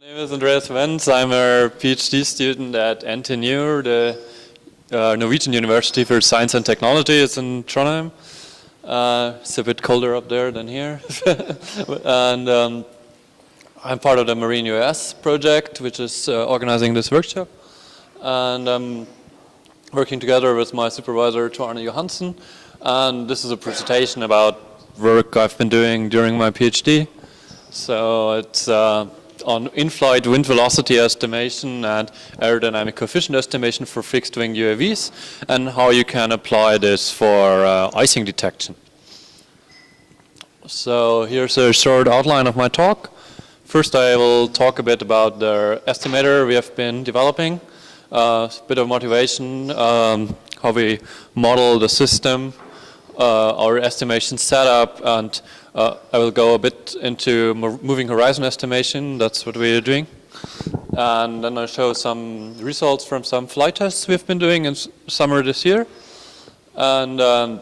My name is Andreas Wenz. I'm a PhD student at NTNU, the Norwegian University for Science and Technology. It's in Trondheim. It's a bit colder up there than here. And I'm part of the Marine US project, which is organizing this workshop. And I'm working together with my supervisor, Arne Johansen. And this is a presentation about work I've been doing during my PhD. So it's on in-flight wind velocity estimation and aerodynamic coefficient estimation for fixed-wing UAVs, and how you can apply this for icing detection. So here's a short outline of my talk. First, I will talk a bit about the estimator we have been developing, a bit of motivation, how we model the system, our estimation setup, and I will go a bit into moving horizon estimation. That's what we are doing. And then I'll show some results from some flight tests we've been doing in summer this year, and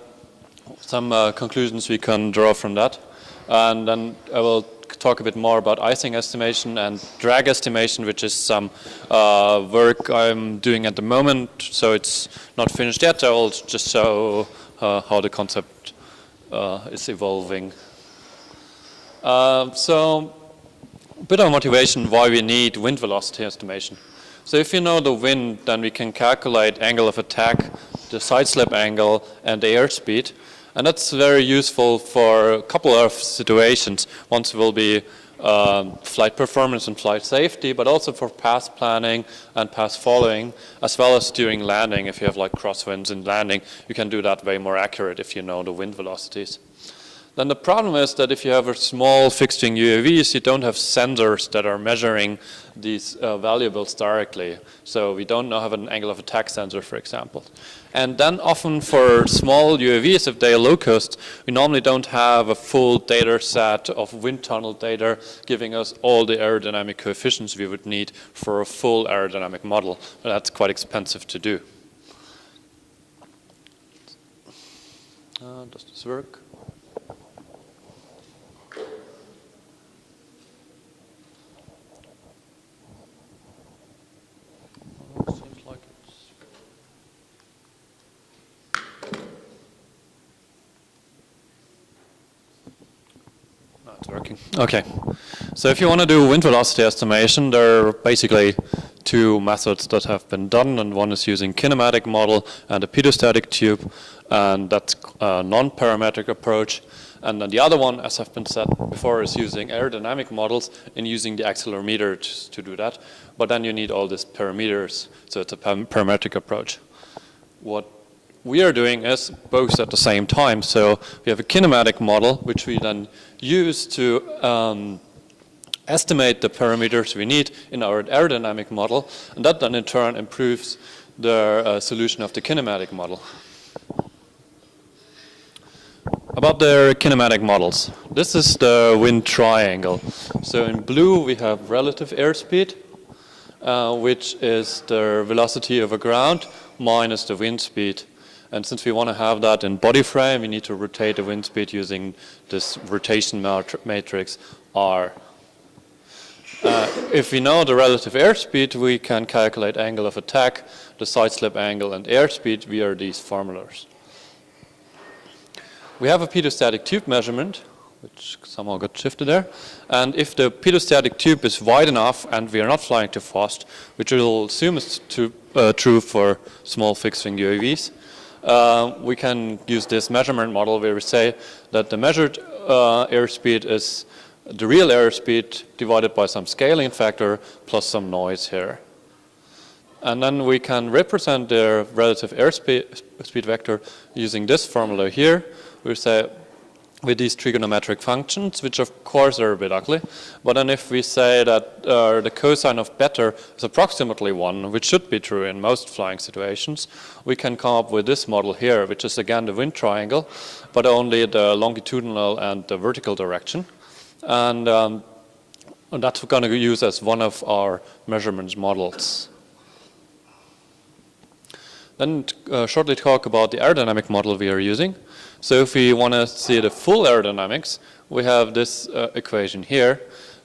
some conclusions we can draw from that. And then I will talk a bit more about icing estimation and drag estimation, which is some work I'm doing at the moment. So it's not finished yet. I will just show how the concept is evolving. So a bit of motivation why we need wind velocity estimation. So if you know the wind, then we can calculate angle of attack, the side slip angle, and the airspeed. And that's very useful for a couple of situations. One will be flight performance and flight safety, but also for path planning and path following, as well as during landing. If you have like crosswinds in landing, you can do that way more accurate if you know the wind velocities. Then the problem is that if you have a small fixed-wing UAVs, you don't have sensors that are measuring these variables directly. So we don't have an angle of attack sensor, for example. And then often for small UAVs, if they are low cost, we normally don't have a full data set of wind tunnel data giving us all the aerodynamic coefficients we would need for a full aerodynamic model. But that's quite expensive to do. Does this work? It's working. Okay. So if you want to do wind velocity estimation, there are basically two methods that have been done, and one is using kinematic model and a pedostatic tube, and that's a non-parametric approach. And then the other one, as I've been said before, is using aerodynamic models and using the accelerometer to do that. But then you need all these parameters, so it's a parametric approach. What we are doing is both at the same time. So we have a kinematic model, which we then use to estimate the parameters we need in our aerodynamic model, and that then in turn improves the solution of the kinematic model. About the kinematic models, this is the wind triangle. So in blue we have relative airspeed, which is the velocity over ground minus the wind speed. And since we want to have that in body frame, we need to rotate the wind speed using this rotation matrix R. If we know the relative airspeed, we can calculate angle of attack, the side slip angle, and airspeed via these formulas. We have a pedostatic tube measurement, which somehow got shifted there. And if the pedostatic tube is wide enough and we are not flying too fast, which we'll assume is true for small fixed-wing UAVs, we can use this measurement model where we say that the measured airspeed is the real airspeed divided by some scaling factor plus some noise here. And then we can represent the relative airspeed vector using this formula here. We say with these trigonometric functions, which of course are a bit ugly. But then if we say that the cosine of beta is approximately 1, which should be true in most flying situations, we can come up with this model here, which is again the wind triangle, but only the longitudinal and the vertical direction. And that's going to use as one of our measurements models. Then shortly talk about the aerodynamic model we are using. So if we want to see the full aerodynamics, we have this equation here.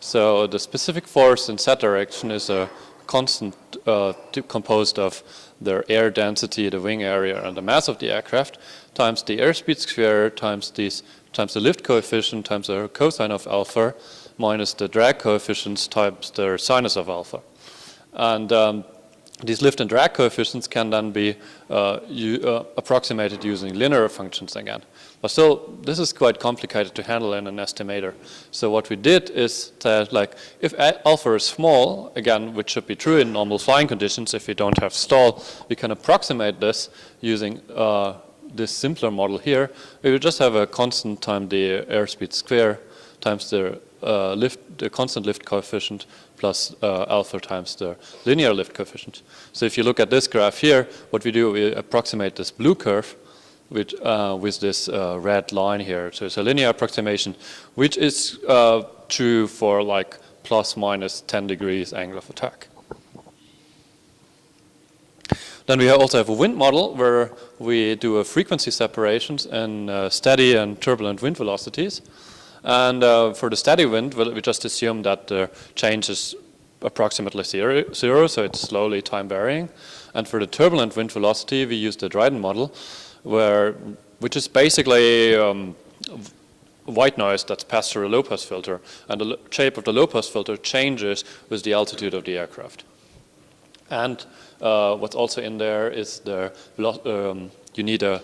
So the specific force in z direction is a constant composed of the air density, the wing area, and the mass of the aircraft times the airspeed square times the lift coefficient times the cosine of alpha minus the drag coefficients times the sinus of alpha. And these lift and drag coefficients can then be approximated using linear functions again. But still, this is quite complicated to handle in an estimator. So what we did is that, like, if alpha is small, again, which should be true in normal flying conditions, if we don't have stall, we can approximate this using this simpler model here. We will just have a constant times the airspeed square times the constant lift coefficient plus alpha times the linear lift coefficient. So if you look at this graph here, what we do, we approximate this blue curve with this red line here. So it's a linear approximation, which is true for like plus minus 10 degrees angle of attack. Then we also have a wind model where we do a frequency separations in steady and turbulent wind velocities. And for the steady wind, we just assume that the change is approximately zero, so it's slowly time varying. And for the turbulent wind velocity, we use the Dryden model, which is basically white noise that's passed through a low-pass filter. And the shape of the low-pass filter changes with the altitude of the aircraft. And what's also in there is you need a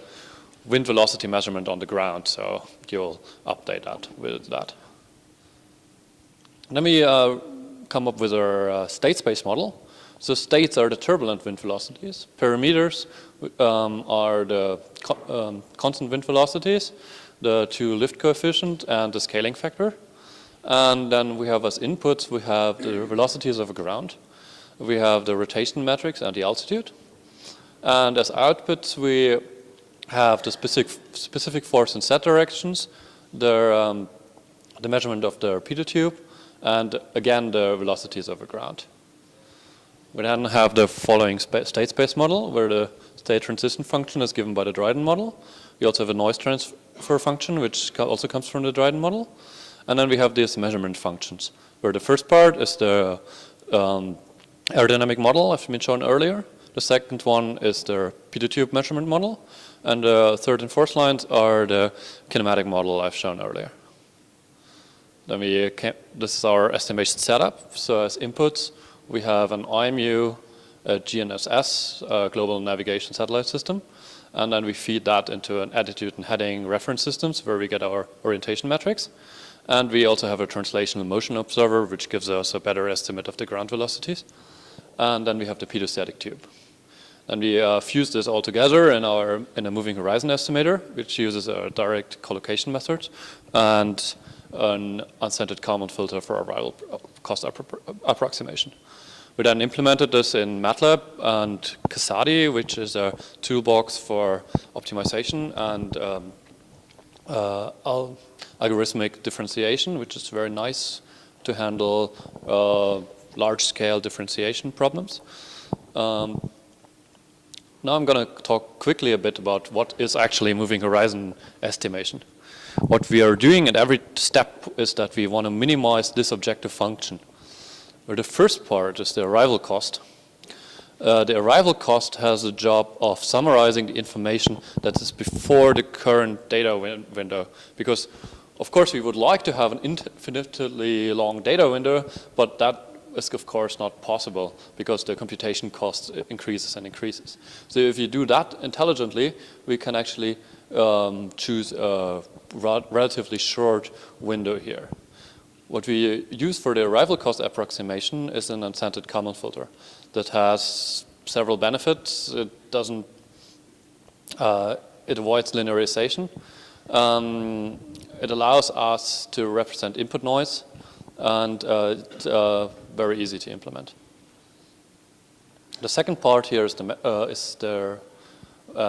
wind velocity measurement on the ground, so you'll update that with that. Let me come up with our state space model. So states are the turbulent wind velocities. Parameters are the constant wind velocities, the two lift coefficient, and the scaling factor. And then we have as inputs, we have the velocities of the ground. We have the rotation metrics and the altitude. And as outputs, we have the specific force in z directions, the measurement of the repeater tube, and again the velocities of the ground. We then have the following state space model, where the state transition function is given by the Dryden model. We also have a noise transfer function, which also comes from the Dryden model. And then we have these measurement functions, where the first part is the aerodynamic model I've been shown earlier. The second one is the repeater tube measurement model. And the third and fourth lines are the kinematic model I've shown earlier. Then this is our estimation setup. So as inputs, we have an IMU, a GNSS, a global navigation satellite system. And then we feed that into an attitude and heading reference systems where we get our orientation metrics. And we also have a translational motion observer, which gives us a better estimate of the ground velocities. And then we have the pedostatic tube. And we fuse this all together in a moving horizon estimator, which uses a direct collocation method and an uncentered Kalman filter for arrival cost approximation. We then implemented this in MATLAB and Casadi, which is a toolbox for optimization and algorithmic differentiation, which is very nice to handle large-scale differentiation problems. Now I'm going to talk quickly a bit about what is actually moving horizon estimation. What we are doing at every step is that we want to minimize this objective function. Where the first part is the arrival cost. The arrival cost has a job of summarizing the information that is before the current data window. Because, of course, we would like to have an infinitely long data window, but that is, of course, not possible because the computation cost increases and increases. So if you do that intelligently, we can actually choose a relatively short window here. What we use for the arrival cost approximation is an uncentered Kalman filter that has several benefits. It doesn't, it avoids linearization. It allows us to represent input noise, and it's very easy to implement. The second part here is the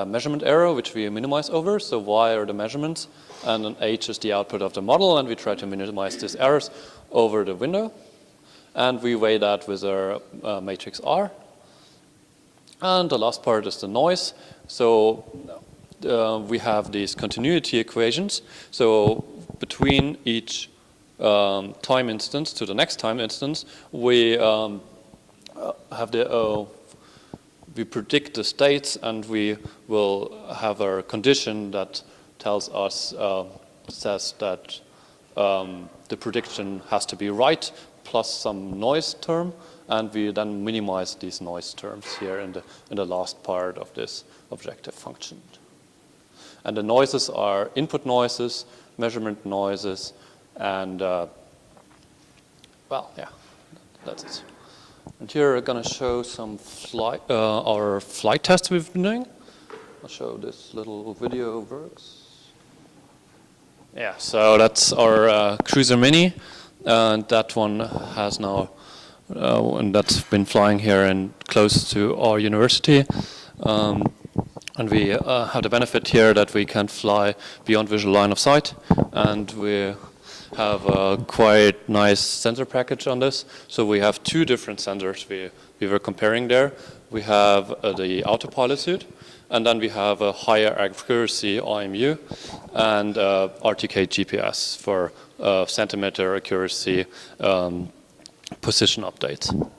measurement error, which we minimize over. So Y are the measurements, and then H is the output of the model, and we try to minimize these errors over the window. And we weigh that with our matrix R. And the last part is the noise. So we have these continuity equations. So between each time instance to the next time instance, we we predict the states, and we will have a condition that tells us, says that the prediction has to be right plus some noise term, and we then minimize these noise terms here in the last part of this objective function. And the noises are input noises, measurement noises, and well, yeah, that's it. And here we're going to show some our flight tests we've been doing. I'll show this little video works. Yeah, so that's our Cruiser Mini, and that one has now, and that's been flying here and close to our university. And we have the benefit here that we can fly beyond visual line of sight, and we have a quite nice sensor package on this. So we have two different sensors we were comparing there. We have the autopilot suit, and then we have a higher accuracy IMU and RTK GPS for centimeter accuracy position updates.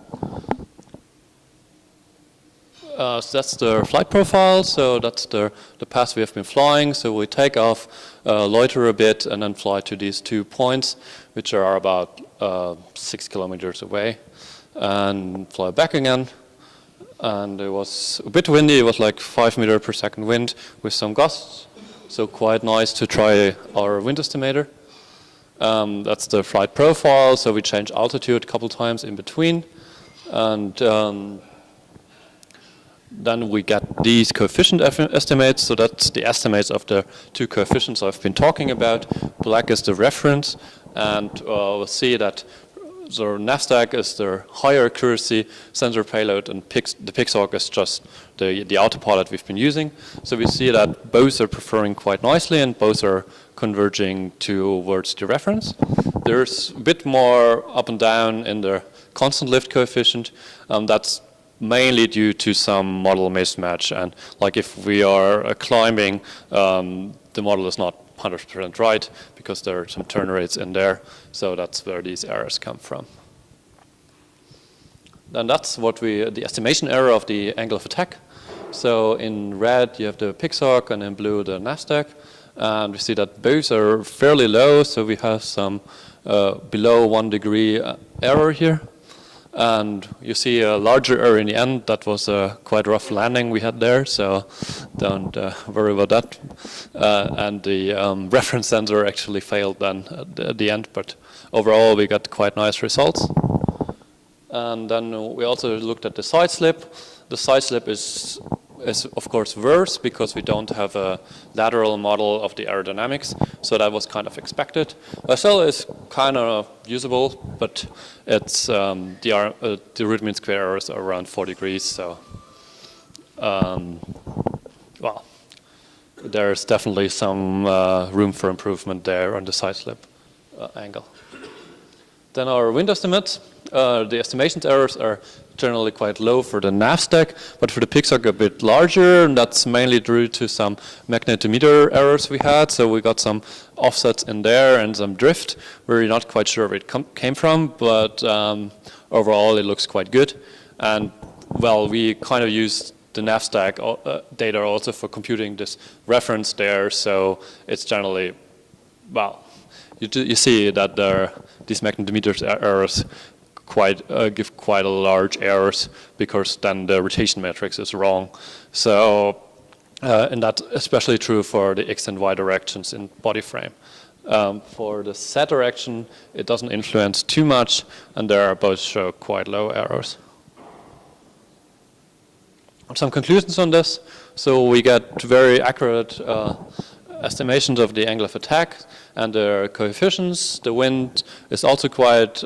So that's the flight profile, so that's the path we have been flying. So we take off, loiter a bit, and then fly to these 2 points, which are about 6 kilometers away, and fly back again. And it was a bit windy, it was like 5 meters per second wind with some gusts, so quite nice to try our wind estimator. That's the flight profile, so we change altitude a couple times in between, and then we get these coefficient estimates, so that's the estimates of the two coefficients I've been talking about. Black is the reference, and we'll see that the NAVSTAG is the higher accuracy sensor payload, and the PIXOC is just the autopilot we've been using. So we see that both are performing quite nicely, and both are converging towards the reference. There's a bit more up and down in the constant lift coefficient. That's mainly due to some model mismatch, and like if we are climbing, the model is not 100% right because there are some turn rates in there, so that's where these errors come from. Then that's what the estimation error of the angle of attack. So in red you have the PIXOC, and in blue the NAVSTAG, and we see that both are fairly low, so we have some below 1 degree error here. And you see a larger error in the end. That was a quite rough landing we had there, so don't worry about that. And the reference sensor actually failed then at the end, but overall we got quite nice results. And then we also looked at the side slip. The side slip is of course worse because we don't have a lateral model of the aerodynamics, so that was kind of expected. Still is kind of usable, but it's the root mean square errors are around 4 degrees, so well, there's definitely some room for improvement there on the side slip angle. Then our wind estimates. The estimations errors are generally quite low for the NAVSTAG, but for the PIXOC a bit larger, and that's mainly due to some magnetometer errors we had. So we got some offsets in there and some drift. We're not quite sure where it came from, but overall it looks quite good. And well, we kind of used the NAVSTAG data also for computing this reference there, so it's generally, well, you see that these magnetometer errors give quite a large errors because then the rotation matrix is wrong. So, and that's especially true for the X and Y directions in body frame. For the Z direction, it doesn't influence too much, and there both show quite low errors. Some conclusions on this. So we get very accurate estimations of the angle of attack and the coefficients. The wind is also quite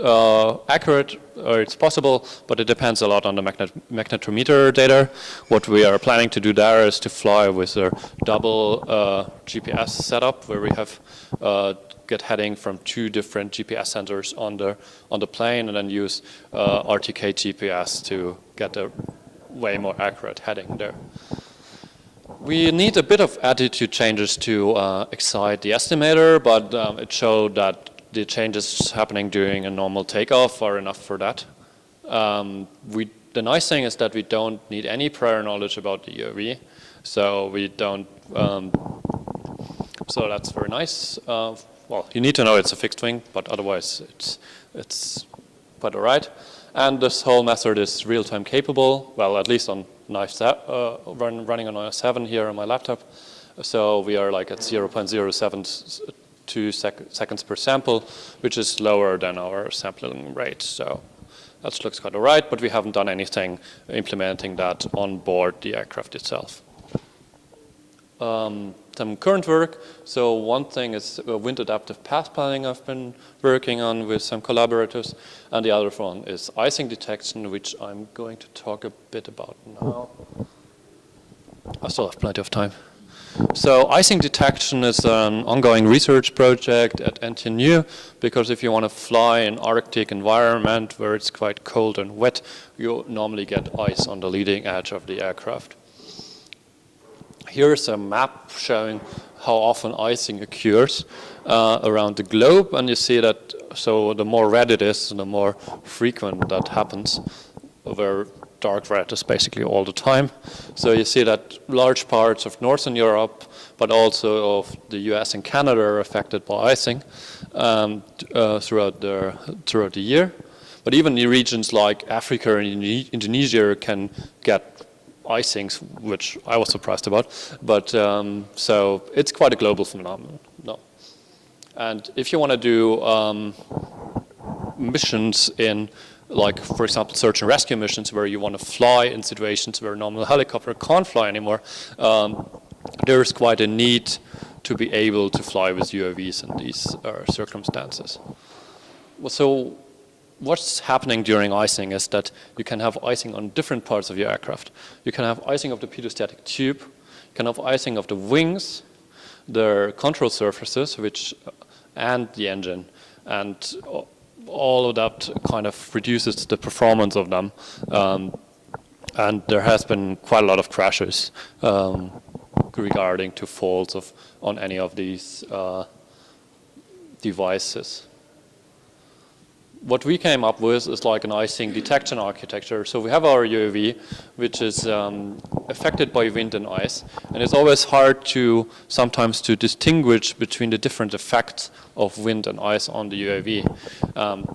accurate, or it's possible, but it depends a lot on the magnetometer data. What we are planning to do there is to fly with a double GPS setup, where we have get heading from 2 different GPS sensors on the plane, and then use RTK GPS to get a way more accurate heading there. We need a bit of attitude changes to excite the estimator, but it showed that the changes happening during a normal takeoff are enough for that. The nice thing is that we don't need any prior knowledge about the UAV, so we don't. So that's very nice. Well, you need to know it's a fixed wing, but otherwise it's quite all right. And this whole method is real-time capable. Well, at least on running on a 7 here on my laptop. So we are like at 0.072 seconds per sample, which is lower than our sampling rate. So that looks quite all right, but we haven't done anything implementing that on board the aircraft itself. Some current work. So one thing is wind adaptive path planning I've been working on with some collaborators, and the other one is icing detection, which I'm going to talk a bit about now. I still have plenty of time. So icing detection is an ongoing research project at NTNU, because if you want to fly in Arctic environment where it's quite cold and wet, you normally get ice on the leading edge of the aircraft. Here's a map showing how often icing occurs around the globe, and you see that, so the more red it is, the more frequent that happens, where dark red is basically all the time. So you see that large parts of Northern Europe, but also of the US and Canada are affected by icing throughout the year. But even the regions like Africa and Indonesia can get icings, which I was surprised about. But so it's quite a global phenomenon. No. And if you want to do missions in, like, for example, search and rescue missions where you want to fly in situations where a normal helicopter can't fly anymore, there's quite a need to be able to fly with UAVs in these circumstances. Well, so what's happening during icing is that you can have icing on different parts of your aircraft. You can have icing of the pilostatic tube, you can have icing of the wings, the control surfaces, and the engine, and all of that kind of reduces the performance of them. And there has been quite a lot of crashes regarding to faults on any of these devices. What we came up with is like an icing detection architecture. So we have our UAV, which is affected by wind and ice, and it's always hard sometimes to distinguish between the different effects of wind and ice on the UAV.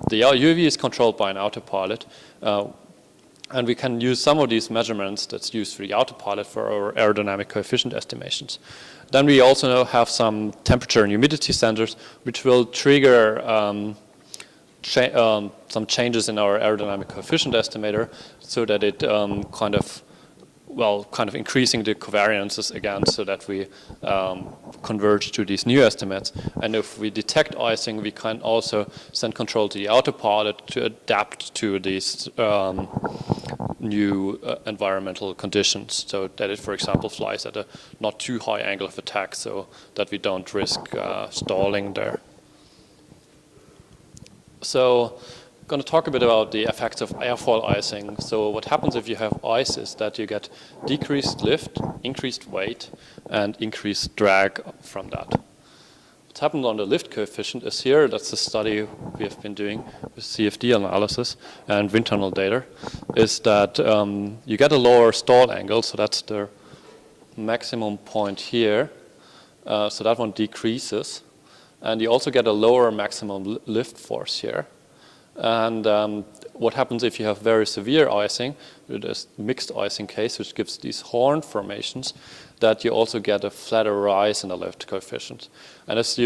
The UAV is controlled by an autopilot, and we can use some of these measurements that's used for the autopilot for our aerodynamic coefficient estimations. Then we also have some temperature and humidity sensors, which will trigger some changes in our aerodynamic coefficient estimator, so that it kind of increasing the covariances again, so that we converge to these new estimates. And if we detect icing, we can also send control to the autopilot to adapt to these new environmental conditions, so that it, for example, flies at a not too high angle of attack, so that we don't risk stalling there. So I'm going to talk a bit about the effects of airfoil icing. So what happens if you have ice is that you get decreased lift, increased weight, and increased drag from that. What's happened on the lift coefficient is here. That's the study we have been doing with CFD analysis and wind tunnel data, is that you get a lower stall angle, so that's the maximum point here. So that one decreases. And you also get a lower maximum lift force here. And what happens if you have very severe icing, with a mixed icing case, which gives these horn formations, that you also get a flatter rise in the lift coefficient. And as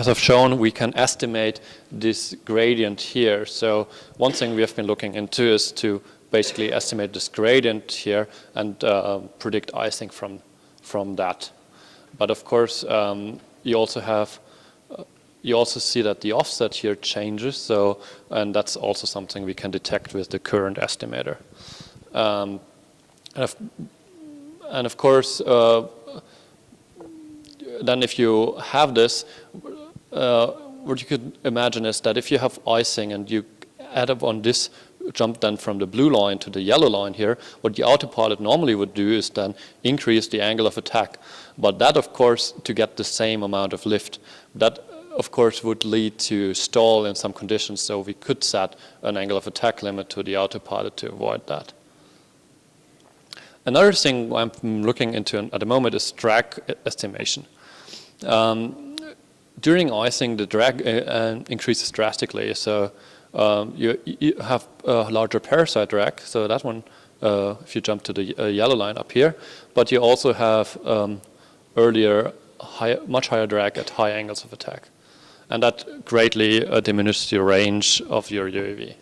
I've shown, we can estimate this gradient here. So one thing we have been looking into is to basically estimate this gradient here and predict icing from that. But of course, you also see that the offset here changes, and that's also something we can detect with the current estimator. And of course, then if you have this, what you could imagine is that if you have icing and you add up on this jump then from the blue line to the yellow line here, what the autopilot normally would do is then increase the angle of attack. But that, of course, to get the same amount of lift, that of course, would lead to stall in some conditions, so we could set an angle of attack limit to the autopilot to avoid that. Another thing I'm looking into at the moment is drag estimation. During icing, the drag increases drastically, so you have a larger parasite drag, so that one, if you jump to the yellow line up here, but you also have much higher drag at high angles of attack. And that greatly diminishes the range of your UAV.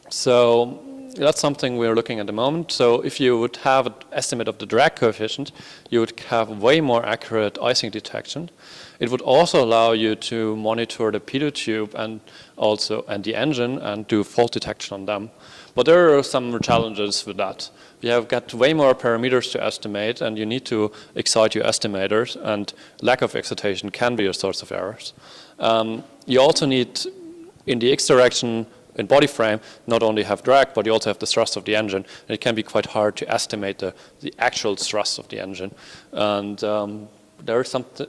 So that's something we're looking at the moment. So if you would have an estimate of the drag coefficient, you would have way more accurate icing detection. It would also allow you to monitor the pitot tube and the engine and do fault detection on them. But there are some challenges with that. We have got way more parameters to estimate, and you need to excite your estimators, and lack of excitation can be a source of errors. You also need, in the X direction, in body frame, not only have drag, but you also have the thrust of the engine. And it can be quite hard to estimate the actual thrust of the engine. And there is something,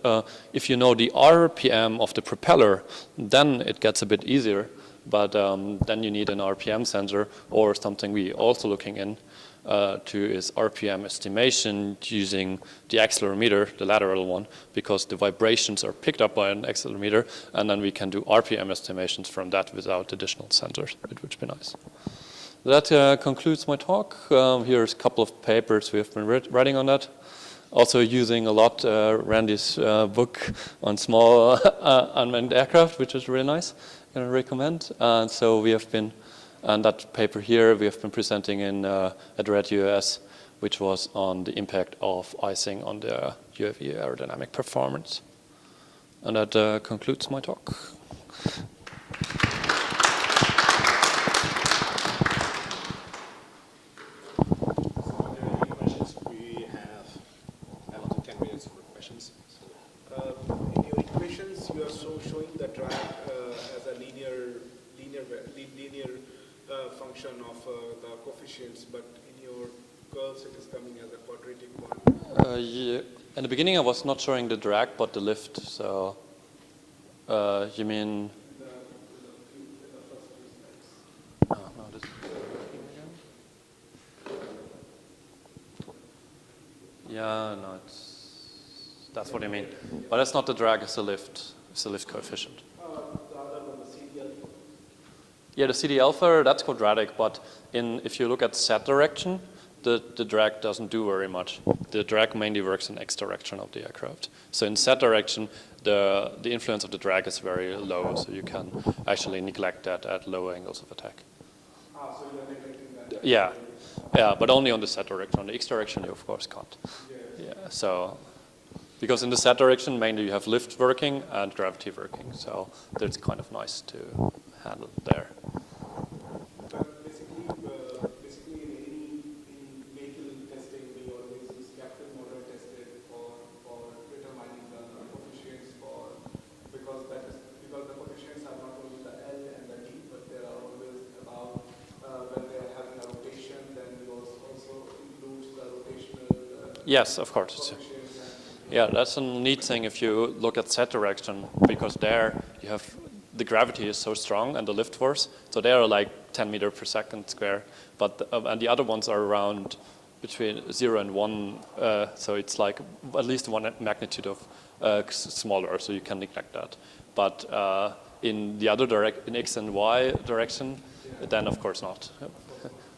if you know the RPM of the propeller, then it gets a bit easier. But then you need an RPM sensor, or something we also looking in to is RPM estimation using the accelerometer, the lateral one, because the vibrations are picked up by an accelerometer, and then we can do RPM estimations from that without additional sensors, which would be nice. That concludes my talk. Here's a couple of papers we have been writing on that. Also using a lot Randy's book on small unmanned aircraft, which is really nice. I recommend. And so we have been, and that paper here we have been presenting in at Red US, which was on the impact of icing on the UAV aerodynamic performance. And that concludes my talk. Function of the coefficients, but in your curves it is coming as a quadratic one. Yeah. In the beginning I was not showing the drag but the lift, so you mean no, this is again. Yeah, no, that's what I mean. But that's not the drag, it's the lift. It's the lift coefficient. Yeah, the CD alpha, that's quadratic, but if you look at Z direction, the drag doesn't do very much. The drag mainly works in X direction of the aircraft. So in Z direction, the influence of the drag is very low, so you can actually neglect that at low angles of attack. So you're neglecting that? Yeah, but only on the Z direction. On the X direction, you of course can't. Yeah, so because in the Z direction, mainly you have lift working and gravity working, so that's kind of nice to handle there. But basically in vehicle testing, we always use captive model tested for determining the coefficients because the coefficients are not only the L and the D, but they are always about when they are having a rotation, then we also includes the rotational yes, of course. Yeah, that's a neat thing if you look at Z direction, because there you have the gravity is so strong and the lift force, so they are like 10 meters per second square, but and the other ones are around between 0 and 1, so it's like at least one magnitude of smaller, so you can neglect that. But in the other in X and Y direction, then of course not.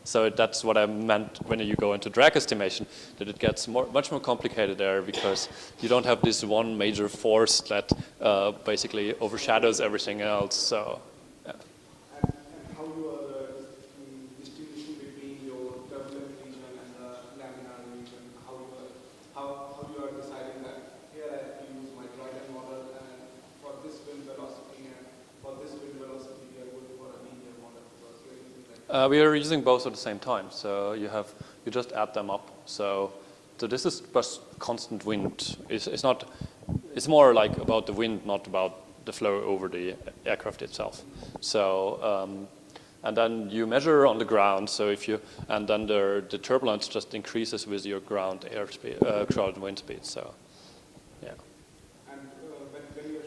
So that's what I meant when you go into drag estimation, that it gets much more complicated there, because you don't have this one major force that basically overshadows everything else. So, yeah. And how you are distinguishing between your turbulent region and the laminar region? How you are deciding that here I have to use my Dryden model, and for this wind velocity and for this wind velocity we are going for a linear model, because we are using that. We are using both at the same time, so you just add them up. So this is just constant wind. It's more like about the wind, not about the flow over the aircraft itself. So and then you measure on the ground. So and then the turbulence just increases with your ground airspeed, ground wind speed. So yeah. And when you are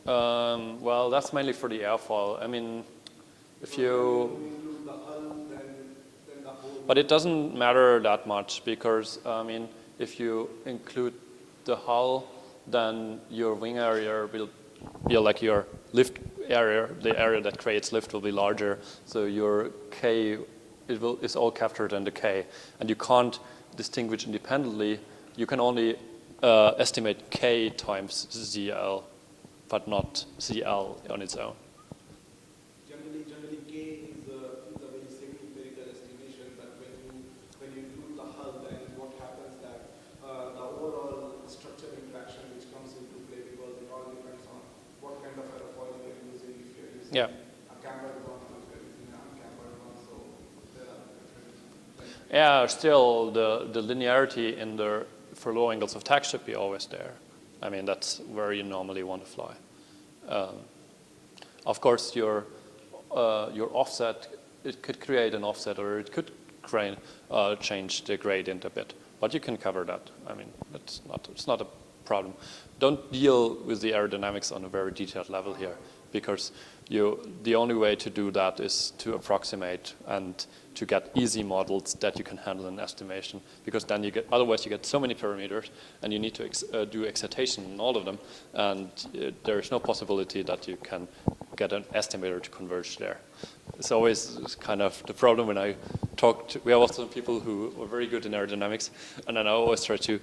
Well, that's mainly for the airfoil. I mean, if you... include the hull, then the whole. But it doesn't matter that much because, I mean, if you include the hull, then your wing area will be like your lift area, the area that creates lift will be larger. So your K is all captured in the K. And you can't distinguish independently. You can only estimate K times ZL, but not ZL on its own. Generally, K is a very safe empirical estimation that when you include the hull, then what happens that the overall structure interaction which comes into play, because it all depends on what kind of airfoil you are using. If you are using a cambered one, or if you are using an uncambered one, so there are different. Yeah, still the linearity in the for low angles of attack should be always there. I mean, that's where you normally want to fly. Of course, your offset, it could create an offset, or it could change the gradient a bit. But you can cover that. I mean, it's not a problem. Don't deal with the aerodynamics on a very detailed level here, because the only way to do that is to approximate and to get easy models that you can handle in estimation, because then otherwise you get so many parameters and you need to do excitation in all of them, and there is no possibility that you can get an estimator to converge there. It's always kind of the problem when I talk to, we have also people who are very good in aerodynamics, and then I always try to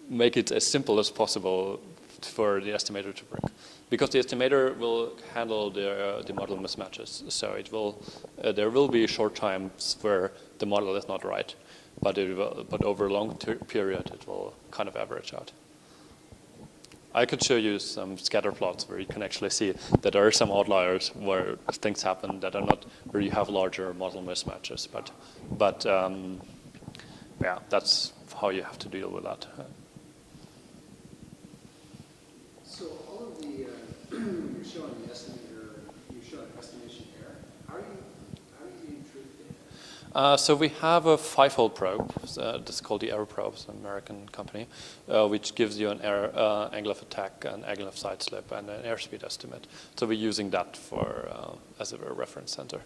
make it as simple as possible for the estimator to work. Because the estimator will handle the model mismatches, so it will there will be short times where the model is not right, but over a long period it will kind of average out. I could show you some scatter plots where you can actually see that there are some outliers where things happen that are not where you have larger model mismatches, but yeah, that's how you have to deal with that. So all of the, you're showing the estimator, you're showing estimation error. How are you getting truth data? So we have a 5-hole probe. This is called the Arrow probe, it's an American company, which gives you an angle of attack, an angle of side slip, and an airspeed estimate. So we're using that for as a reference center.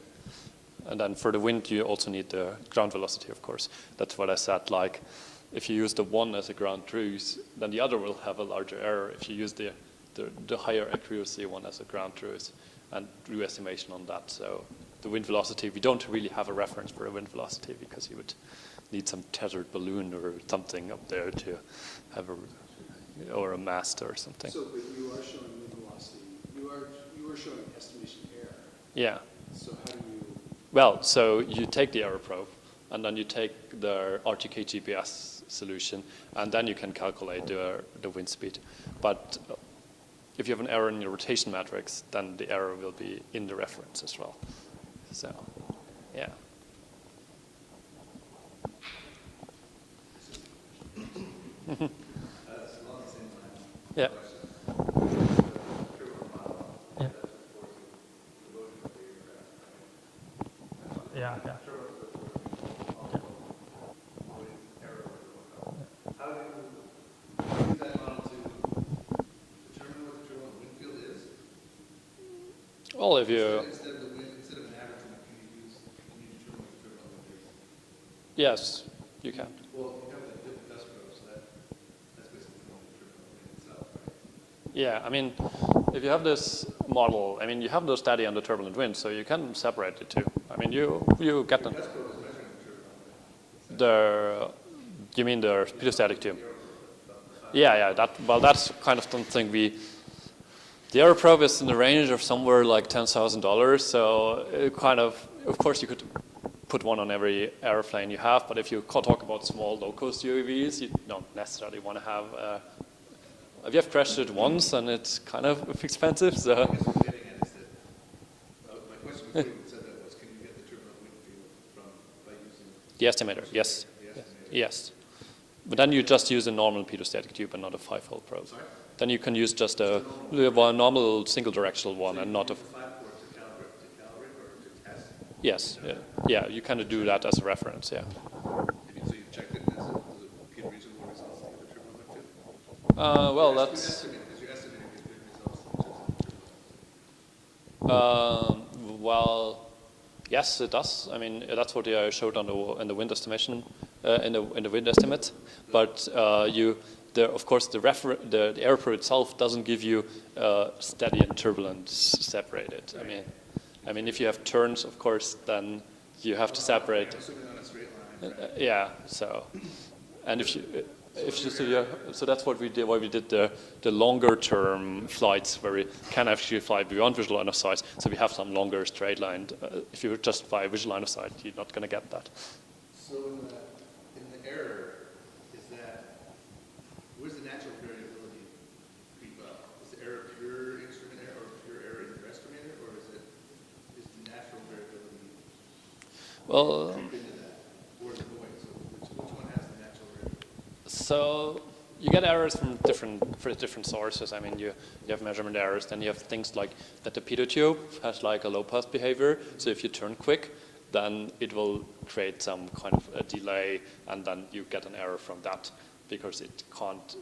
And then for the wind, you also need the ground velocity, of course. That's what I said. Like, if you use the one as a ground truth, then the other will have a larger error. If you use the higher accuracy one as a ground truth and do estimation on that. So the wind velocity, we don't really have a reference for a wind velocity because you would need some tethered balloon or something up there to have or a mast or something. So, but you are showing wind velocity. You are showing estimation error. Yeah. So how do you? Well, so you take the arrow probe, and then you take the RTK GPS solution, and then you can calculate the wind speed. But if you have an error in your rotation matrix, then the error will be in the reference as well. So, yeah. Yeah. Yeah, yeah. How do you use that model to determine what the turbulent wind field is? Well, if you... Instead of an average one, can you determine what the turbulent wind is? Yes, you can. Well, you have that different dust probe, so that's basically the turbulent wind itself, right? Yeah, I mean, if you have this model, I mean, you have the steady and the turbulent wind, so you can separate the two. I mean, you get them. Dust probe is measuring the turbulent wind. You mean the pilostatic tube? Yeah, that's kind of something the aero probe is in the range of somewhere like $10,000, so it kind of course you could put one on every airplane you have, but if you talk about small low-cost UAVs, you don't necessarily want to have, if you have crashed it once, then it's kind of expensive, so. I guess what I'm getting at is that, my question before you said that was, can you get the turbulent wind field by using the estimator, yes. the estimator? Yes. But then you just use a normal pilostatic tube and not a 5-hole probe. Sorry? Then you can use just a normal single directional one and not a... 5 port to calibrate or to test? Yes, yeah, you kind of do that as a reference, yeah. So you checked it, does it give reasonable results to get the turbulent wind field? Well, that's... Because you're estimating the good results Well, yes, it does. I mean, that's what I showed on in the wind estimation, in the wind estimate. But of course, the airport itself doesn't give you steady and turbulence separated. I mean, if you have turns, of course, then you have to separate. Assuming on a straight line. Yeah. So, and so that's what we did. Why we did the longer term flights where we can actually fly beyond visual line of sight. So we have some longer straight line. If you just fly visual line of sight, you're not going to get that. So in the error, where's the natural variability creep up? Is the error pure instrument error or pure error in your estimator, or is the natural variability Well, creep into that, or the noise? So which one has the natural variability? so you get errors from different sources. I mean, you have measurement errors. Then you have things like that the pitot tube has like a low pass behavior. So if you turn quick, then it will create some kind of a delay, and then you get an error from that because it can't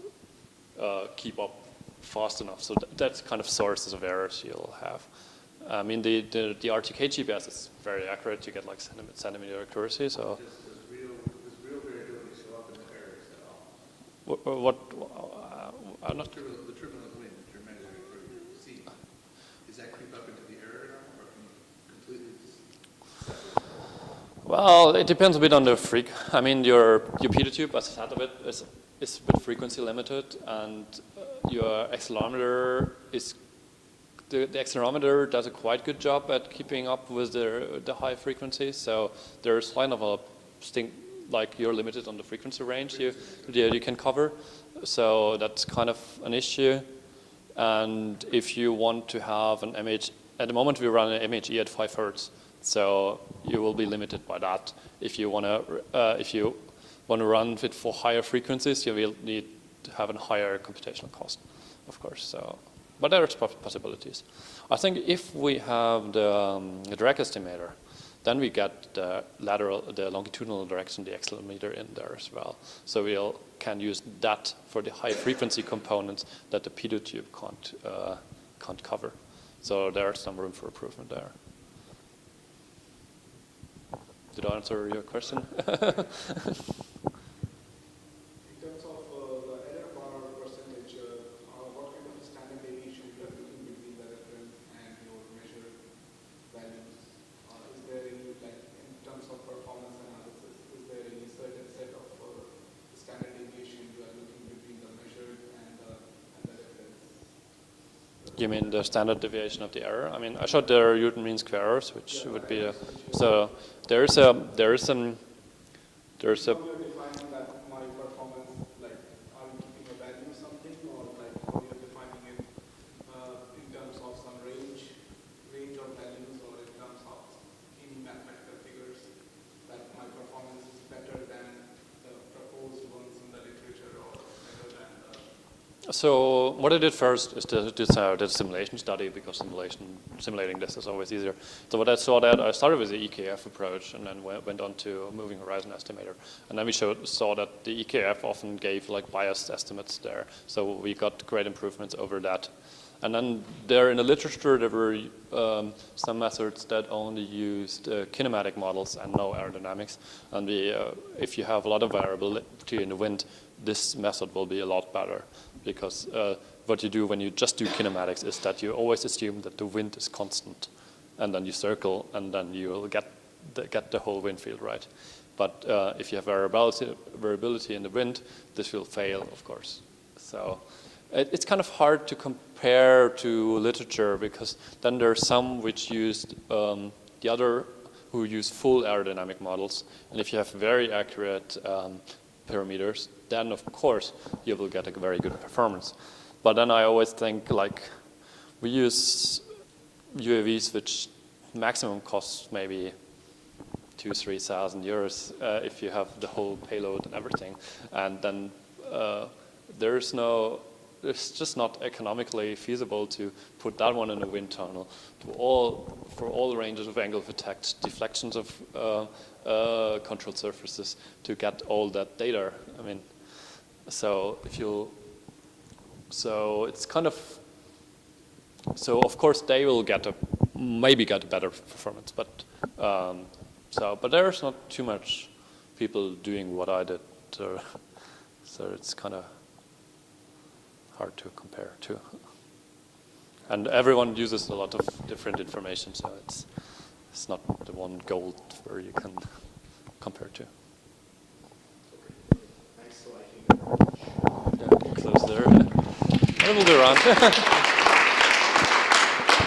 keep up fast enough. So that's kind of sources of errors you'll have. I mean, the RTK GPS is very accurate. You get like centimeter accuracy. So Does real variability show up in the errors at all? I'm not. The turbulent wind that you're measuring for your seat, does that creep up into the error at all, or can you completely separate? Well, it depends a bit on the I mean, your pitot tube, as I said, of it is a bit frequency limited, and your accelerometer is the accelerometer does a quite good job at keeping up with the high frequencies. So there's kind of a thing like you're limited on the frequency range you can cover. So that's kind of an issue. And if you want to have an MH, at the moment we run an MHE at 5 hertz. So you will be limited by that. If you want to run it for higher frequencies, you will need to have a higher computational cost, of course. So, but there are possibilities. I think if we have the drag estimator, then we get the longitudinal direction, the accelerometer in there as well. So we can use that for the high frequency components that the pitot tube can't cover. So there's some room for improvement there. Did I answer your question? In terms of the error bar percentage, what kind of standard deviation you are looking between the reference and your measured values? Is there any, like, in terms of performance analysis, is there any certain set of standard deviation you are looking between the measured and the reference? You mean the standard deviation of the error? I mean, I showed the Newton mean square errors, which would be so there's a How you're defining that my performance, like, are you keeping a value something, or like how you're defining it in terms of some range of values, or in terms of any mathematical figures that my performance is better than the proposed ones in the literature, or better than the... So what I did first is to do the simulation study, because simulating this is always easier. So what I saw that I started with the EKF approach and then went on to a moving horizon estimator. And then we saw that the EKF often gave like biased estimates there. So we got great improvements over that. And then there in the literature there were some methods that only used kinematic models and no aerodynamics. And if you have a lot of variability in the wind, this method will be a lot better, because what you do when you just do kinematics is that you always assume that the wind is constant, and then you circle, and then you will get the whole wind field right. But if you have variability in the wind, this will fail, of course. So it's kind of hard to compare to literature, because then there are some which used who use full aerodynamic models, and if you have very accurate parameters, then of course you will get a very good performance. But then I always think, like, we use UAVs which maximum costs maybe 2,000–3,000 euros if you have the whole payload and everything, and then it's just not economically feasible to put that one in a wind tunnel for all ranges of angle of attack, deflections of control surfaces, to get all that data. I mean, so it's kind of, so of course they will get a maybe get a better performance. But but there's not too much people doing what I did, so it's kind of hard to compare to. And everyone uses a lot of different information, so it's not the one gold where you can compare to. Thanks, so I think. Yeah, close there. I will be around.